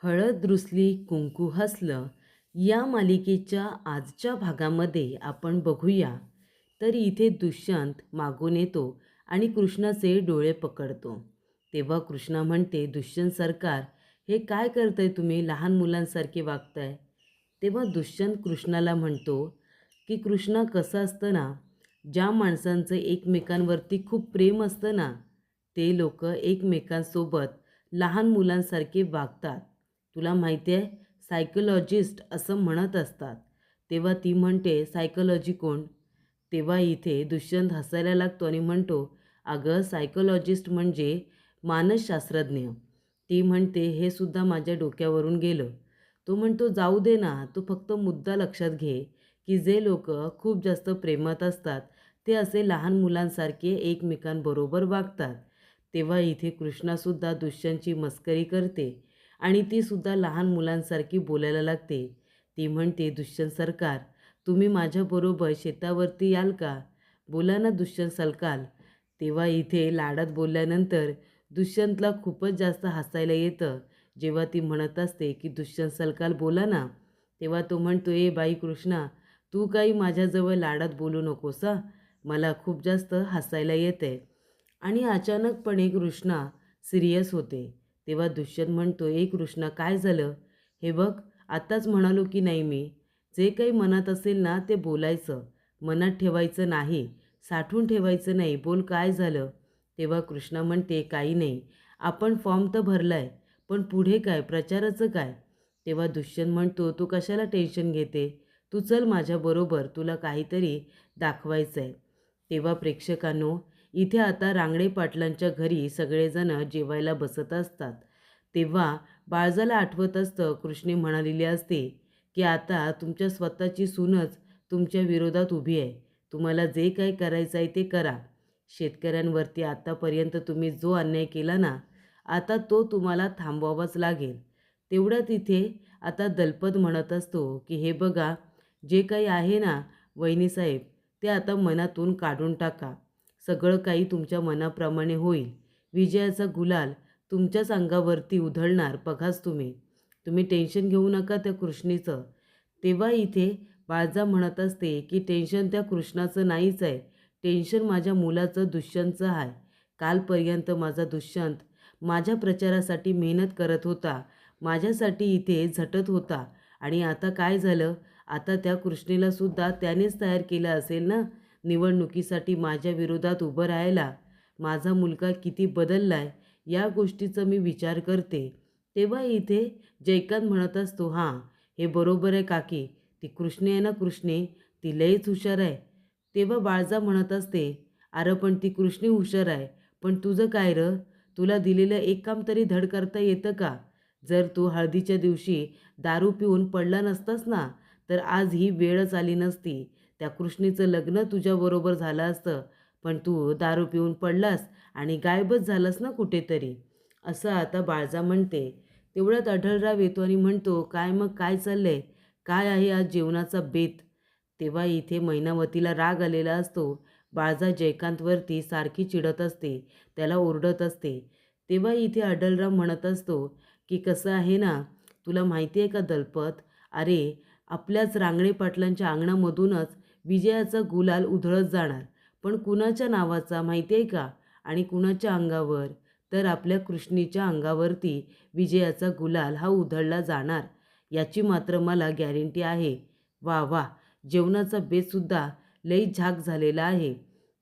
हळद रुसली कुंकू हसलं या मालिकेच्या आजच्या भागामध्ये आपण बघूया तर इथे दुष्यंत मागून येतो आणि कृष्णाचे डोळे पकडतो. तेव्हा कृष्णा म्हणते, दुष्यंत सरकार, हे काय करताय तुम्ही? लहान मुलांसारखे वागताय. तेव्हा दुष्यंत कृष्णाला म्हणतो की कृष्णा, कसं असतं ना, ज्या माणसांचं एकमेकांवरती खूप प्रेम असतं ना, ते लोक एकमेकांसोबत लहान मुलांसारखे वागतात. तुला माहिती आहे, सायकोलॉजिस्ट असं म्हणत असतात. तेव्हा ती म्हणते, सायकोलॉजी कोण? तेव्हा इथे दुष्यंत हसायला लागतो आणि म्हणतो, अगं सायकोलॉजिस्ट म्हणजे मानसशास्त्रज्ञ. ती म्हणते, हे सुद्धा माझ्या डोक्यावरून गेलं. तो म्हणतो, जाऊ दे ना, तू फक्त मुद्दा लक्षात घे की जे लोक खूप जास्त प्रेमात असतात ते असे लहान मुलांसारखे एकमेकांबरोबर वागतात. तेव्हा इथे कृष्णासुद्धा दुष्यंतची मस्करी करते आणि तीसुद्धा लहान मुलांसारखी बोलायला लागते. ती म्हणते, दुष्यंत सरकार, तुम्ही माझ्याबरोबर शेतावरती याल का? बोला ना दुष्यंत सलकाल. तेव्हा इथे लाडात बोलल्यानंतर दुष्यंतला खूपच जास्त हसायला येतं. जेव्हा ती म्हणत असते की दुष्यंत सलकाल बोला ना, तेव्हा तो म्हणतो, ए बाई कृष्णा, तू काही माझ्याजवळ लाडात बोलू नकोस हां, मला खूप जास्त हसायला येते. आणि अचानकपणे कृष्णा सिरियस होते. तेव्हा दुष्यंत म्हणतो, ए कृष्णा, काय झालं? हे बघ, आत्ताच म्हणालो की नाही मी, जे काही मनात असेल ना ते बोलायचं, मनात ठेवायचं नाही, साठवून ठेवायचं नाही. बोल, काय झालं? तेव्हा कृष्णा म्हणते, काही नाही, आपण फॉर्म तर भरला आहे, पण पुढे काय, प्रचाराचं काय? तेव्हा दुष्यंत म्हणतो, तू कशाला टेन्शन घेते? तू चल माझ्याबरोबर, तुला काहीतरी दाखवायचं आहे. तेव्हा प्रेक्षकांनो, इथे आता रांगडे पाटलांच्या घरी सगळेजण जेवायला बसत असतात. तेव्हा बाळजाला आठवत असतं, कृष्णे म्हणालेली असते की आता तुमच्या स्वतःची सूनच तुमच्या विरोधात उभी आहे. तुम्हाला जे काही करायचं आहे ते करा. शेतकऱ्यांवरती आत्तापर्यंत तुम्ही जो अन्याय केला ना, आता तो तुम्हाला थांबवावाच लागेल. तेवढ्यात इथे आता दलपत म्हणत असतो की हे बघा, जे काही आहे ना वहिनीसाहेब, ते आता मनातून काढून टाका. सगळं काही तुमच्या मनाप्रमाणे होईल. विजयाचा गुलाल तुमच्याच अंगावरती उधळणार बघाच तुम्ही. तुम्ही टेन्शन घेऊ नका त्या कृष्णीचं. तेव्हा इथे बाळजा म्हणत असते की टेन्शन त्या कृष्णाचं नाहीच आहे, टेन्शन माझ्या मुलाचं दुष्यंतचं आहे. कालपर्यंत माझा दुष्यंत माझ्या प्रचारासाठी मेहनत करत होता, माझ्यासाठी इथे झटत होता, आणि आता काय झालं? आता त्या कृष्णेलासुद्धा त्यानेच तयार केलं असेल ना निवडणुकीसाठी माझ्या विरोधात उभं राहायला. माझा मुलगा किती बदलला आहे या गोष्टीचा मी विचार करते. तेव्हा इथे जयकांत म्हणत असतो, हां, हे बरोबर आहे काकी, ती कृष्णे आहे ना कृष्णे, ती लईच हुशार आहे. तेव्हा बाळजा म्हणत असते, अरे पण ती कृष्णे हुशार आहे, पण तुझं काय रं? तुला दिलेलं एक काम तरी धड करता येतं का? जर तू हळदीच्या दिवशी दारू पिऊन पडला नसतास ना, तर आज ही वेळच आली नसती. त्या कृष्णेचं लग्न तुझ्याबरोबर झालं असतं, पण तू दारू पिऊन पडलास आणि गायबच झालास ना कुठेतरी. असं आता बाळजा म्हणते. तेवढ्यात आढळराव येतो आणि म्हणतो, काय मग, काय चाललंय? काय आहे आज जेवणाचा बेत? तेव्हा इथे मैनावतीला राग आलेला असतो. बाळजा जयकांतवरती सारखी चिडत असते, त्याला ओरडत असते. तेव्हा इथे आढळराव म्हणत असतो की कसं आहे ना, तुला माहिती आहे का दलपत, अरे आपल्याच रांगणे पाटलांच्या अंगणामधूनच विजयाचा गुलाल उधळत जाणार. पण कुणाच्या नावाचा माहिती आहे का? आणि कुणाच्या अंगावर? तर आपल्या कृष्णीच्या अंगावरती विजयाचा गुलाल हा उधळला जाणार, याची मात्र मला गॅरंटी आहे. वा वा, जेवणाचा बेतसुद्धा लई झाक झालेला आहे.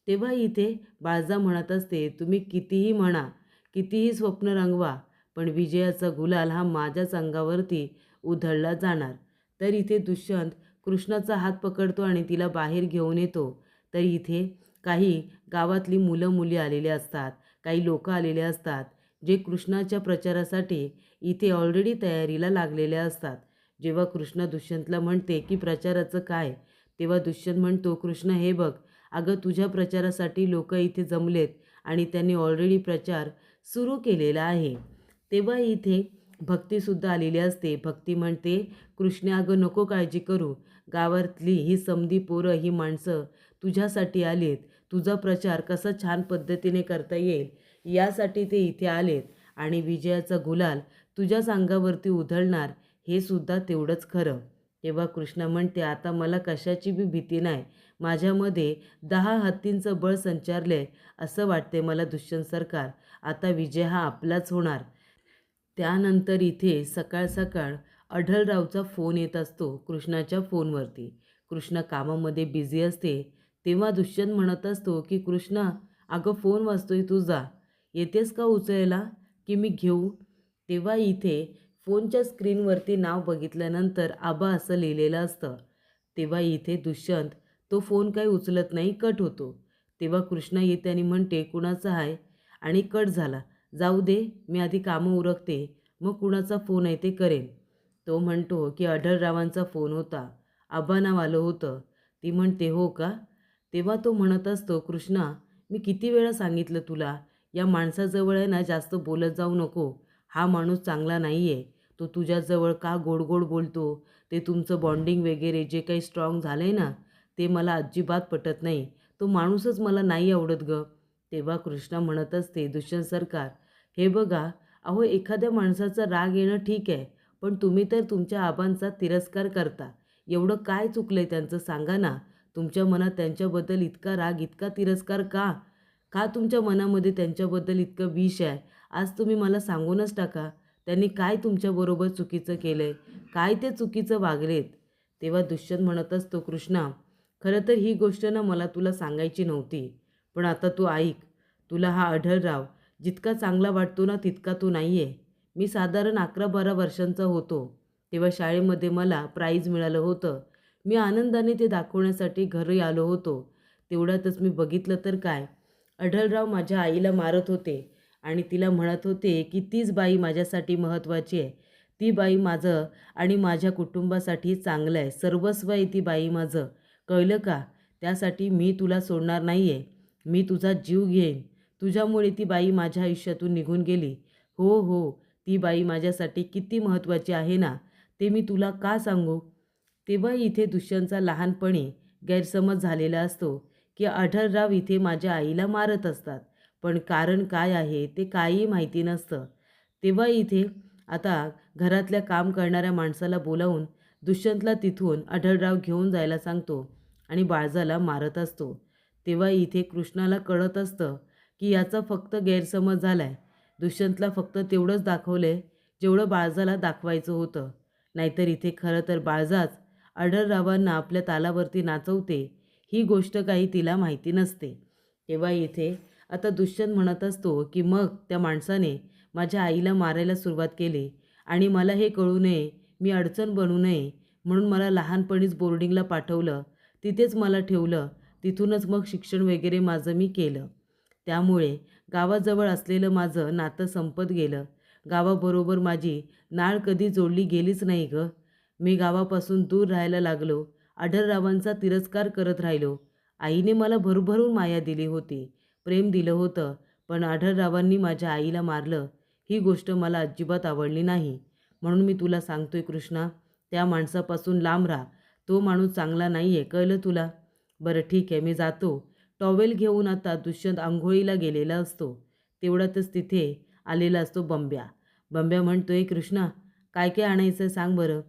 तेव्हा इथे बाळजा म्हणत असते, तुम्ही कितीही म्हणा, कितीही स्वप्न रंगवा, पण विजयाचा गुलाल हा माझ्याच अंगावरती उधळला जाणार. तर इथे दुष्यंत कृष्णाचा हात पकडतो आणि तिला बाहेर घेऊन येतो. तर इथे काही गावातली मुलं मुली आलेले असतात, काही लोक आलेले असतात, जे कृष्णाच्या प्रचारासाठी इथे ऑलरेडी तयारीला लागलेले असतात. जेव्हा कृष्ण दुष्यंतला म्हणते की प्रचाराचं काय, तेव्हा दुष्यंत म्हणतो, कृष्ण हे बघ, अगं तुझ्या प्रचारासाठी लोक इथे जमलेत आणि त्यांनी ऑलरेडी प्रचार सुरू केलेला आहे. तेव्हा इथे भक्तीसुद्धा आलेली असते. भक्ती म्हणते, कृष्ण अगं नको काळजी करू, गावातली ही समधी पोरं, ही माणसं तुझ्यासाठी आलीत. तुझा प्रचार कसा छान पद्धतीने करता येईल यासाठी ते इथे आलेत आणि विजयाचा गुलाल तुझ्याच अंगावरती उधळणार हे सुद्धा तेवढंच खरं. तेव्हा कृष्णा म्हणते, आता मला कशाची बी भीती नाही. माझ्यामध्ये 10 हत्तींचं बळ संचारले असं वाटते मला दुष्यंत सरकार. आता विजय हा आपलाच होणार. त्यानंतर इथे सकाळ सकाळ अढळरावचा फोन येत असतो कृष्णाच्या फोनवरती. कृष्णा कामामध्ये बिझी असते. तेव्हा दुष्यंत म्हणत असतो की कृष्णा, अगं फोन वाजतोय तुझा, येतेस का उचलायला की मी घेऊ? तेव्हा इथे फोनच्या स्क्रीनवरती नाव बघितल्यानंतर आबा असं लिहिलेलं असतं. तेव्हा इथे दुष्यंत तो फोन काही उचलत नाही, कट होतो. तेव्हा कृष्णा येते आणि म्हणते, कुणाचा आहे? आणि कट झाला. जाऊ दे, मी आधी कामं उरकते, मग कुणाचा फोन आहे ते करेन. तो म्हणतो की आढळरावांचा फोन होता, आबा नाव आलं होतं. ती म्हणते, हो का? तेव्हा तो म्हणत असतो, कृष्णा, मी किती वेळा सांगितलं तुला, या माणसाजवळ आहे ना जास्त बोलत जाऊ नको. हा माणूस चांगला नाही आहे. तो तुझ्याजवळ का गोड गोड बोलतो, ते तुमचं बॉन्डिंग वगैरे जे काही स्ट्रॉंग झालं आहे ना, ते मला अजिबात पटत नाही. तो माणूसच मला नाही आवडत गं. तेव्हा कृष्णा म्हणत असते, दुष्यंत सरकार, हे बघा, अहो एखाद्या माणसाचा राग येणं ठीक आहे, पण तुम्ही तर तुमच्या आबांचा तिरस्कार करता. एवढं काय चुकलंय त्यांचं सांगा ना? तुमच्या मनात त्यांच्याबद्दल इतका राग, इतका तिरस्कार का? का तुमच्या मनामध्ये त्यांच्याबद्दल इतकं विष आहे? आज तुम्ही मला सांगूनच टाका. त्यांनी काय तुमच्याबरोबर चुकीचं केलं आहे? काय ते चुकीचं वागलेत? तेव्हा दुष्यंत म्हणत असतो, कृष्णा, खरं तर ही गोष्ट ना मला तुला सांगायची नव्हती. पण आता तू ऐक. तुला हा आढळराव जितका चांगला वाटतो ना तितका तो नाही आहे. मी साधारण 11-12 वर्षांचा होतो. तेव्हा शाळेमध्ये मला प्राईज मिळालं होतं. मी आनंदाने ते दाखवण्यासाठी घरी आलो होतो. तेवढ्यातच मी बघितलं तर काय, आढळराव माझ्या आईला मारत होते आणि तिला म्हणत होते की तीच बाई माझ्यासाठी महत्त्वाची आहे. ती बाई माझं आणि माझ्या कुटुंबासाठी चांगलं आहे. सर्वस्व आहे ती बाई माझं. कळलं का? त्यासाठी मी तुला सोडणार नाही आहे. मी तुझा जीव घेईन. तुझ्यामुळे ती बाई माझ्या आयुष्यातून निघून गेली. हो, हो, ती बाई माझ्यासाठी किती महत्त्वाची आहे ना, ते मी तुला का सांगू? तेव्हा इथे दुष्यंतचा लहानपणी गैरसमज झालेला असतो की आढळराव इथे माझ्या आईला मारत असतात. पण कारण काय आहे ते काहीही माहिती नसतं. तेव्हा इथे आता घरातल्या काम करणाऱ्या माणसाला बोलावून दुष्यंतला तिथून आढळराव घेऊन जायला सांगतो आणि बाळजाला मारत असतो. तेव्हा इथे कृष्णाला कळत असतं की याचा फक्त गैरसमज झाला आहे. दुष्यंतला फक्त तेवढंच दाखवलं आहे जेवढं बाळजाला दाखवायचं होतं. नाहीतर इथे खरं तर बाळजाच आढळरावांना आपल्या तालावरती नाचवते, ही गोष्ट काही तिला माहिती नसते. तेव्हा इथे आता दुष्यंत म्हणत असतो की मग त्या माणसाने माझ्या आईला मारायला सुरुवात केली आणि मला हे कळू नये, मी अडचण बनू नये म्हणून मला लहानपणीच बोर्डिंगला पाठवलं. तिथेच मला ठेवलं. तिथूनच मग शिक्षण वगैरे माझं मी केलं. त्यामुळे गावाजवळ असलेलं माझं नातं संपत गेलं. गावाबरोबर माझी नाळ कधी जोडली गेलीच नाही गं. मी गावापासून दूर राहायला लागलो. आढळरावांचा तिरस्कार करत राहिलो. आईने मला भरभरून माया दिली होती, प्रेम दिलं होतं. पण आढळरावांनी माझ्या आईला मारलं. ही गोष्ट मला अजिबात आवडली नाही. म्हणून मी तुला सांगतोय कृष्णा, त्या माणसापासून लांब राहा. तो माणूस चांगला नाही आहे, कळलं तुला? बरं ठीक आहे, मी जातो. टॉवेल घेऊन आता दुष्यंत अंघोळीला गेलेला असतो. तेवढ्यातच तिथे आलेला असतो बंब्या. बंब्या म्हणतोय, कृष्णा, काय काय आणायचं सांग बरं.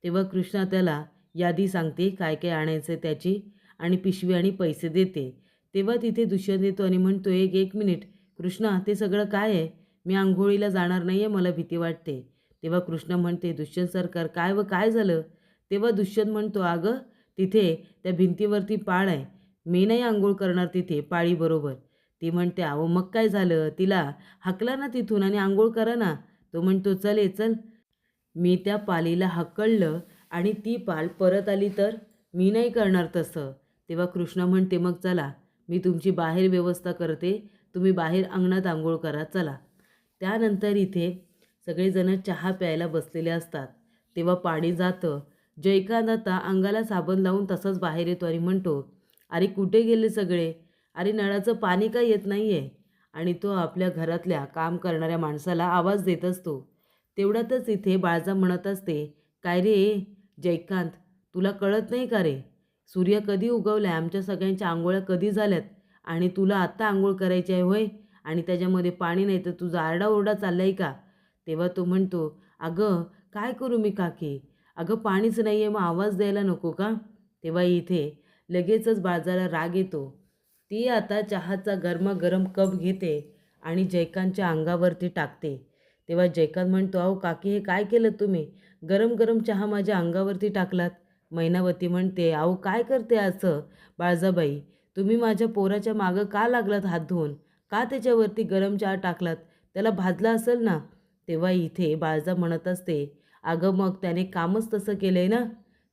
तेव्हा कृष्णा त्याला यादी सांगते काय काय आणायचं त्याची आणि पिशवी आणि पैसे देते. तेव्हा तिथे दुष्यंत येतो आणि म्हणतो, एक एक मिनिट कृष्णा, ते सगळं काय आहे? मी अंघोळीला जाणार नाही आहे, मला भीती वाटते. तेव्हा कृष्णा म्हणते, दुष्यंत सरकार, काय व काय झालं? तेव्हा दुष्यंत म्हणतो, अगं तिथे त्या भिंतीवरती पाळ आहे. मी नाही अंघोळ करणार तिथे पाळीबरोबर. ती म्हणते, अहो मग काय झालं? तिला हाकला ना तिथून आणि अंघोळ करा ना. तो म्हणतो, चल ये चल. मी त्या पालीला हाकललं आणि ती पाल परत आली तर? मी नाही करणार तसं. तेव्हा कृष्णा म्हणते, मग चला, मी तुमची बाहेर व्यवस्था करते. तुम्ही बाहेर अंगणात अंघोळ करा, चला. त्यानंतर इथे सगळेजण चहा प्यायला बसलेले असतात. तेव्हा पाणी जातं. जयकांत आता अंगाला साबण लावून तसंच बाहेर येतो आणि म्हणतो, अरे कुठे गेले सगळे? अरे नळाचं पाणी का येत नाही आहे? आणि तो आपल्या घरातल्या काम करणाऱ्या माणसाला आवाज देत असतो. तेवढ्यातच इथे बाळजा म्हणत असते, काय रे जयकांत, तुला कळत नाही का रे? सूर्य कधी उगवलाय? आमच्या सगळ्यांच्या आंघोळ्या कधी झाल्यात? आणि तुला आत्ता आंघोळ करायची आहे होय? आणि त्याच्यामध्ये पाणी नाही तर तुझा आरडाओरडा चाललाय का? तेव्हा तो म्हणतो, "अगं, काय करू मी काकी? अगं पाणीच नाही आहे, मग आवाज द्यायला नको का?" तेव्हा इथे लगेचच बाळजाला राग येतो. ती आता चहाचा गरमागरम कप घेते आणि जयकांतच्या अंगावरती टाकते. तेव्हा जयकांत म्हणतो, "अहो काकी, हे काय केलं तुम्ही? गरम गरम चहा माझ्या अंगावरती टाकलात." मैनावती म्हणते, "अहो काय करते असं बाळजाबाई? तुम्ही माझ्या पोराच्या मागं का लागलात हात धुवून? का त्याच्यावरती गरम चहा टाकलात? त्याला भाजला असेल ना?" तेव्हा इथे बाळजा म्हणत असते, "अगं मग त्याने कामच तसं केलंय ना?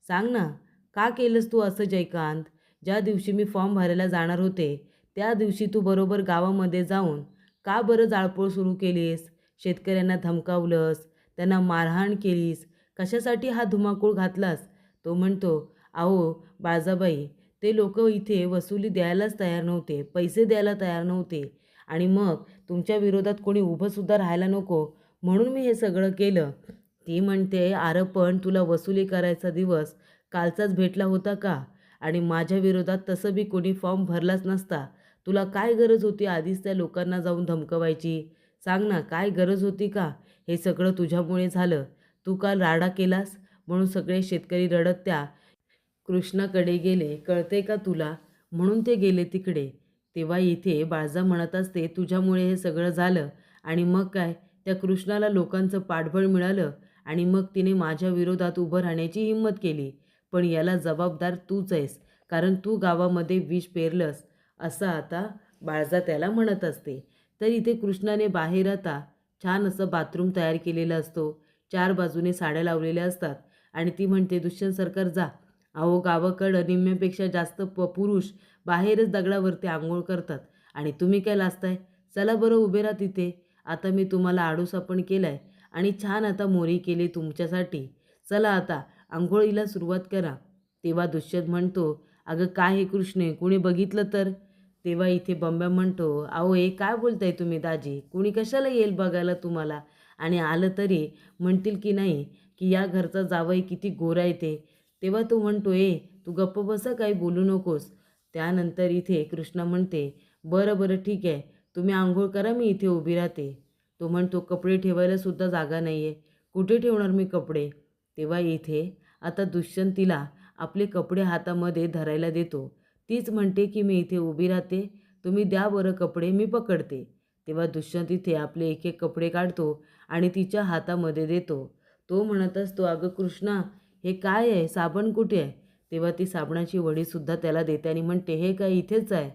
सांग ना, का केलंस तू असं जयकांत? ज्या दिवशी मी फॉर्म भरायला जाणार होते, त्या दिवशी तू बरोबर गावामध्ये जाऊन का बरं जाळपोळ सुरू केलीस? शेतकऱ्यांना धमकावलंस, त्यांना मारहाण केलीस, कशासाठी हा धुमाकूळ घातलास?" तो म्हणतो, "अहो बाळजाबाई, ते लोकं इथे वसुली द्यायलाच तयार नव्हते, पैसे द्यायला तयार नव्हते आणि मग तुमच्या विरोधात कोणी उभंसुद्धा राहायला नको म्हणून मी हे सगळं केलं." ती म्हणते, "अरे पण तुला वसुली करायचा दिवस कालचाच भेटला होता का? आणि माझ्या विरोधात तसं बी कोणी फॉर्म भरलाच नसता. तुला काय गरज होती आधीच त्या लोकांना जाऊन धमकवायची? सांग ना, काय गरज होती का? हे सगळं तुझ्यामुळे झालं. तू काल राडा केलास म्हणून सगळे शेतकरी रडत त्या कृष्णाकडे गेले, कळते का तुला? म्हणून ते गेले तिकडे." तेव्हा इथे बाळजा म्हणत असते, "तुझ्यामुळे हे सगळं झालं आणि मग काय? त्या कृष्णाला लोकांचं पाठबळ मिळालं आणि मग तिने माझ्या विरोधात उभं राहण्याची हिंमत केली. पण याला जबाबदार तूच आहेस, कारण तू गावामध्ये विष पेरलंस." असं आता बाळजा त्याला म्हणत असते. तर इथे कृष्णाने बाहेर आता छान असं बाथरूम तयार केलेलं असतो. 4 बाजूने साड्या लावलेल्या असतात आणि ती म्हणते, "दुष्यंत सरकार जा. अहो गावाकडं निम्म्यापेक्षा जास्त पुरुष बाहेरच दगडावरती अंघोळ करतात आणि तुम्ही काय लाजताय? चला बरं उभे राहा तिथे. आता मी तुम्हाला आडोसा पण केलाय आणि छान आता मोरी केली तुमच्यासाठी. चला आता अंघोळीला सुरुवात करा." तेव्हा दुष्यंत म्हणतो, "अगं काय हे कृष्णे, कुणी बघितलं तर?" तेव्हा इथे बंब्या म्हणतो, "अहो हे काय बोलताय तुम्ही दाजी? कुणी कशाला येईल बघायला तुम्हाला? आणि आलं तरी म्हणतील की नाही की या घरचा जावई किती गोरा आहे ते." तेव्हा तो म्हणतो, "ए तू गप्प बस काही बोलू नकोस." त्यानंतर इथे कृष्णा म्हणते, "बरं बरं ठीक आहे, तुम्ही अंघोळ करा, मी इथे उभी राहते." तो म्हणतो, "कपडे ठेवायला सुद्धा जागा नाही आहे, कुठे ठेवणार मी कपडे?" तेव्हा इथे आता दुष्यंतीला आपले कपडे हातामध्ये धरायला देतो. तीच म्हणते की "मी इथे उभी राहते, तुम्ही द्या बरं कपडे, मी पकडते." तेव्हा दुष्यंत इथे आपले एक एक कपडे काढतो आणि तिच्या हातामध्ये देतो. तो म्हणत असतो, "अगं कृष्णा, हे काय आहे? साबण कुठे आहे?" तेव्हा ती साबणाची वडीसुद्धा त्याला देते आणि म्हणते, "हे काय इथेच आहे."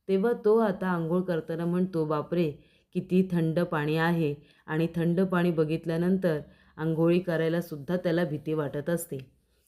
तेव्हा तो आता अंघोळ करताना म्हणतो, "बापरे! किती थंड पाणी आहे." आणि थंड पाणी बघितल्यानंतर अंघोळी करायला सुद्धा त्याला भीती वाटत असते.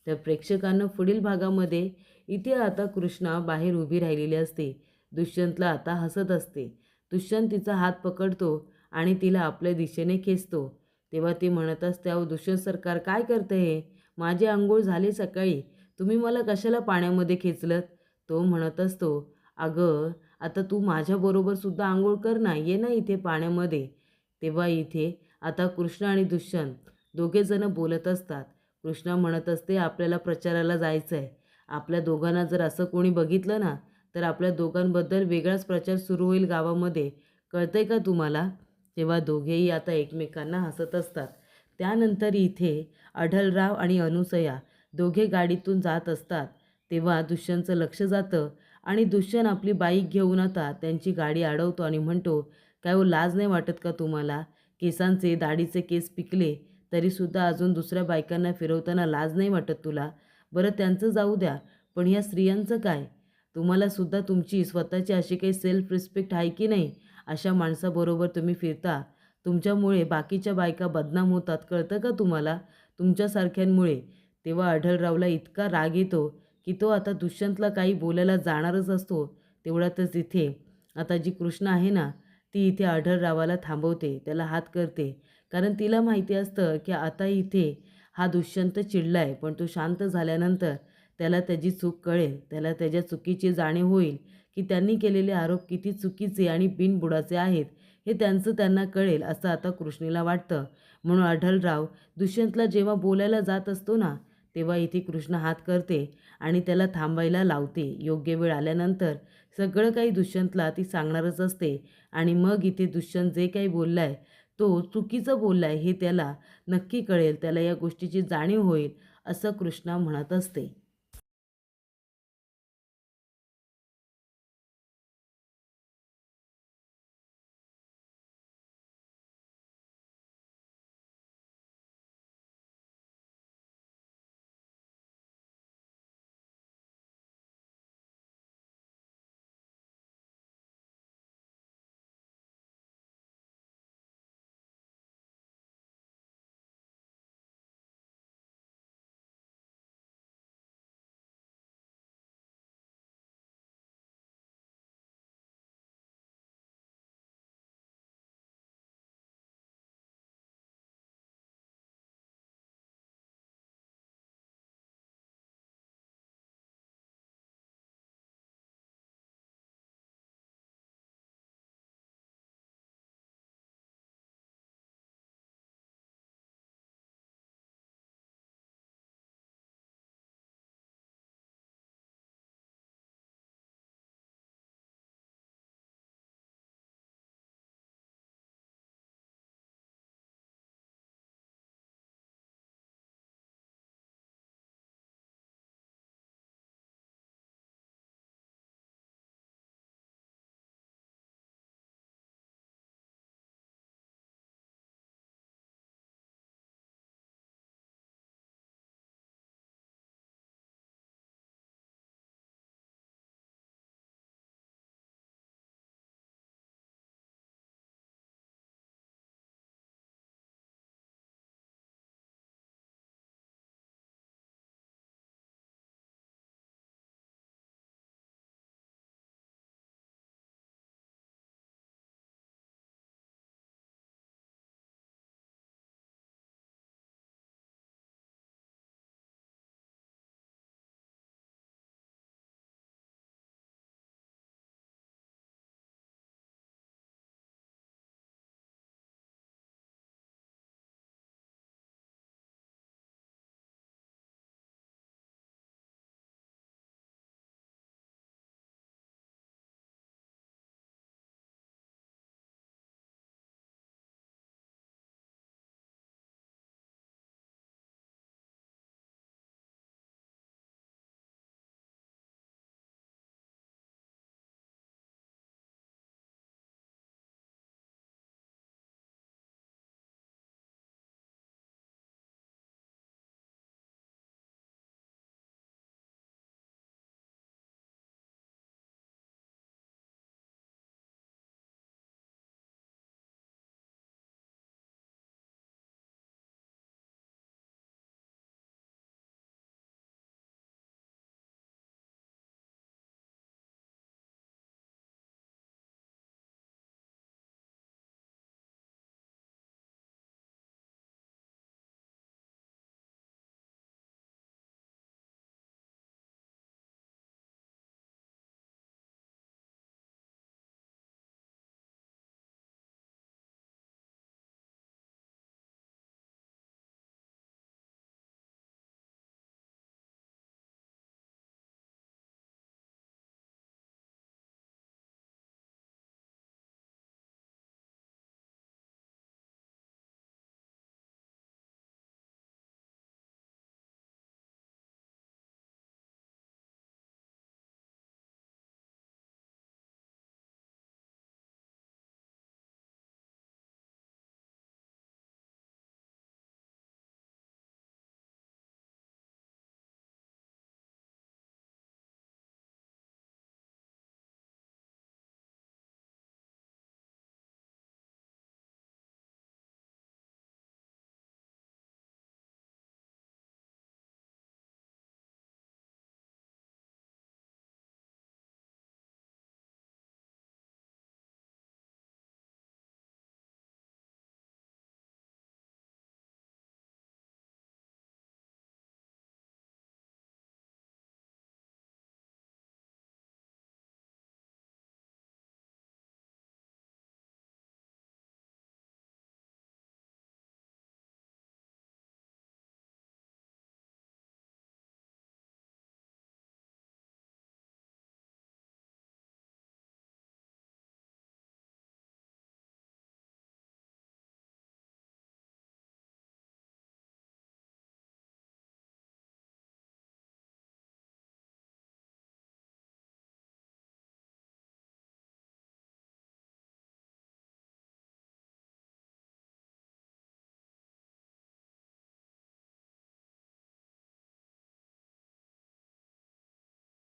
तर प्रेक्षकांना पुढील भागामध्ये इथे आता कृष्णा बाहेर उभी राहिलेली असते. दुष्यंतला आता हसत असते. दुष्यंत तिचा हात पकडतो आणि तिला आपल्या दिशेने खेचतो. तेव्हा ती म्हणत असते, "अहो दुष्यंत सरकार काय करते हे? माझी अंघोळ झाली सकाळी. तुम्ही मला कशाला पाण्यामध्ये खेचलत?" तो म्हणत असतो, "अगं आता तू माझ्याबरोबर सुद्धा अंघोळ कर ना, ये ना इथे पाण्यामध्ये." तेव्हा इथे आता कृष्ण आणि दुष्यंत दोघेजणं बोलत असतात. कृष्णा म्हणत असते, "आपल्याला प्रचाराला जायचं आहे. आपल्या दोघांना जर असं कोणी बघितलं ना, तर आपल्या दोघांबद्दल वेगळाच प्रचार सुरू होईल गावामध्ये. कळतंय का तुम्हाला?" तेव्हा दोघेही आता एकमेकांना हसत असतात. त्यानंतर इथे अढळराव आणि अनुसया दोघे गाडीतून जात असतात. तेव्हा दुष्यंतचं लक्ष जातं आणि दुष्यंत आपली बाईक घेऊन आता त्यांची गाडी अडवतो आणि म्हणतो, "काय हो लाज नाही वाटत का तुम्हाला? केसांचे, दाढीचे केस पिकले तरीसुद्धा अजून दुसऱ्या बायकांना फिरवताना लाज नाही वाटत तुला? बरं त्यांचं जाऊ द्या, पण ह्या स्त्रियांचं काय? तुम्हालासुद्धा तुमची स्वतःची अशी काही सेल्फ रिस्पेक्ट आहे की नाही? अशा माणसाबरोबर तुम्ही फिरता. तुमच्यामुळे बाकीच्या बायका बदनाम होतात, कळतं का तुम्हाला? तुमच्यासारख्यांमुळे." तेव्हा आढळरावला इतका राग येतो की तो आता दुष्यंतला काही बोलायला जाणारच असतो. तेवढ्यातच इथे आता जी कृष्णा आहे ना, ती इथे आढळरावाला थांबवते, त्याला हात करते. कारण तिला माहिती असतं की आता इथे हा दुष्यंत चिडला आहे, पण तो शांत झाल्यानंतर त्याला त्याची चूक कळेल. त्याला त्याच्या चुकीची जाणीव होईल की त्यांनी केलेले आरोप किती चुकीचे आणि बिनबुडाचे आहेत, हे त्यांना कळेल असं आता कृष्णेला वाटतं. म्हणून आढळराव दुष्यंतला जेव्हा बोलायला जात असतो ना, तेव्हा इथे कृष्णा हात करते आणि त्याला थांबायला लावते. योग्य वेळ आल्यानंतर सगळं काही दुष्यंतला ती सांगणारच असते आणि मग इथे दुष्यंत जे काही बोलला आहे तो चुकीचं बोललाय हे त्याला नक्की कळेल, त्याला या गोष्टीची जाणीव होईल, असं कृष्णा म्हणत असते.